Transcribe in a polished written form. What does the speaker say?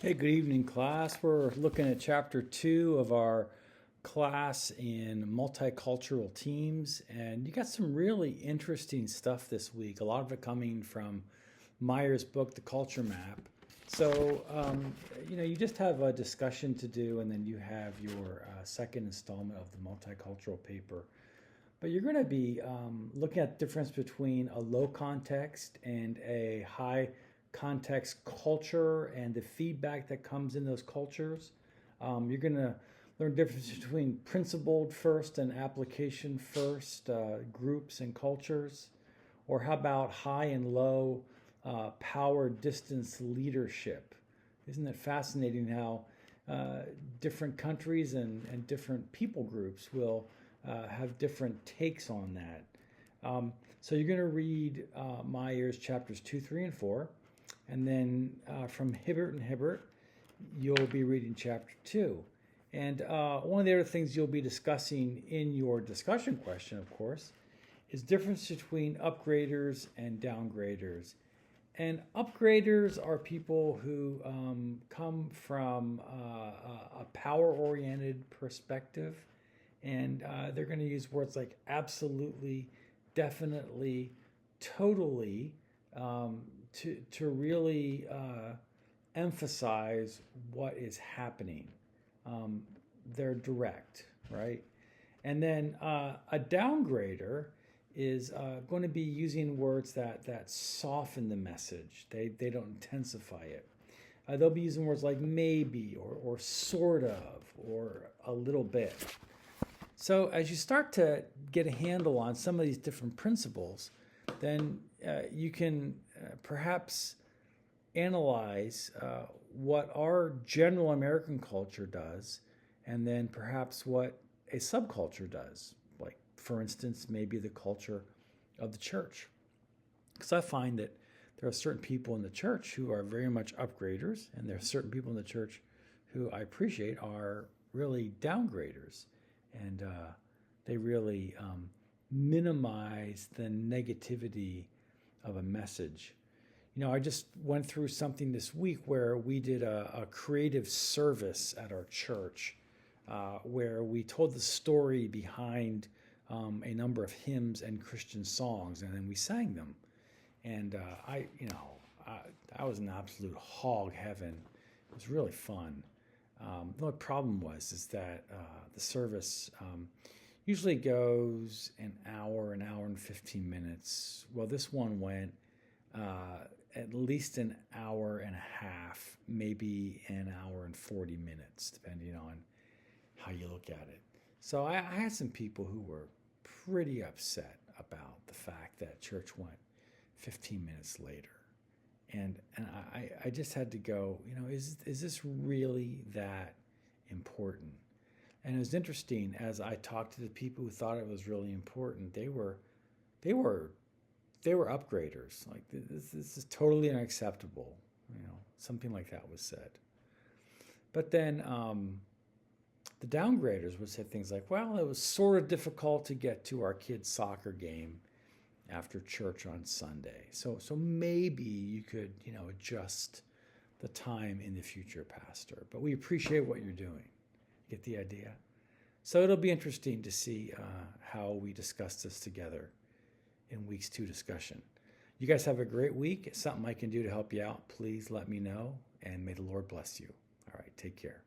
Hey, good evening, class. We're looking at chapter 2 of our class in multicultural teams, and you got some really interesting stuff this week. A lot of it coming from Meyer's book, The Culture Map. So, you just have a discussion to do, and then you have your second installment of the multicultural paper. But you're going to be looking at the difference between a low context and a high context culture and the feedback that comes in those cultures. You're going to learn the difference between principled first and application first groups and cultures. Or how about high and low power distance leadership? Isn't it fascinating how different countries and different people groups will have different takes on that? So you're going to read Meyer's chapters 2, 3, and 4. And then from Hibbert and Hibbert, you'll be reading chapter 2. And one of the other things you'll be discussing in your discussion question, of course, is difference between upgraders and downgraders. And upgraders are people who come from a power-oriented perspective, and they're going to use words like absolutely, definitely, totally, to really emphasize what is happening. They're direct, right? And then a downgrader is going to be using words that soften the message. They don't intensify it. They'll be using words like maybe or sort of or a little bit. So as you start to get a handle on some of these different principles, then you can perhaps analyze what our general American culture does, and then perhaps what a subculture does. Like, for instance, maybe the culture of the church. Because I find that there are certain people in the church who are very much upgraders, and there are certain people in the church who I appreciate are really downgraders. And they really minimize the negativity of a message. I just went through something this week where we did a creative service at our church where we told the story behind a number of hymns and Christian songs, and then we sang them. And I was in absolute hog heaven. It was really fun. The only problem is that the service usually goes an hour and 15 minutes. Well, this one went at least an hour and a half, maybe an hour and 40 minutes, depending on how you look at it. So I had some people who were pretty upset about the fact that church went 15 minutes later. And I just had to go, is this really that important? And it was interesting as I talked to the people who thought it was really important. They were upgraders. Like, this is totally unacceptable. Something like that was said. But then the downgraders would say things like, well, it was sort of difficult to get to our kids' soccer game after church on Sunday. So maybe you could, adjust the time in the future, Pastor. But we appreciate what you're doing. Get the idea? So it'll be interesting to see how we discuss this together in week's 2 discussion. You guys have a great week. It's something I can do to help you out, please let me know, and may the Lord bless you. All right, take care.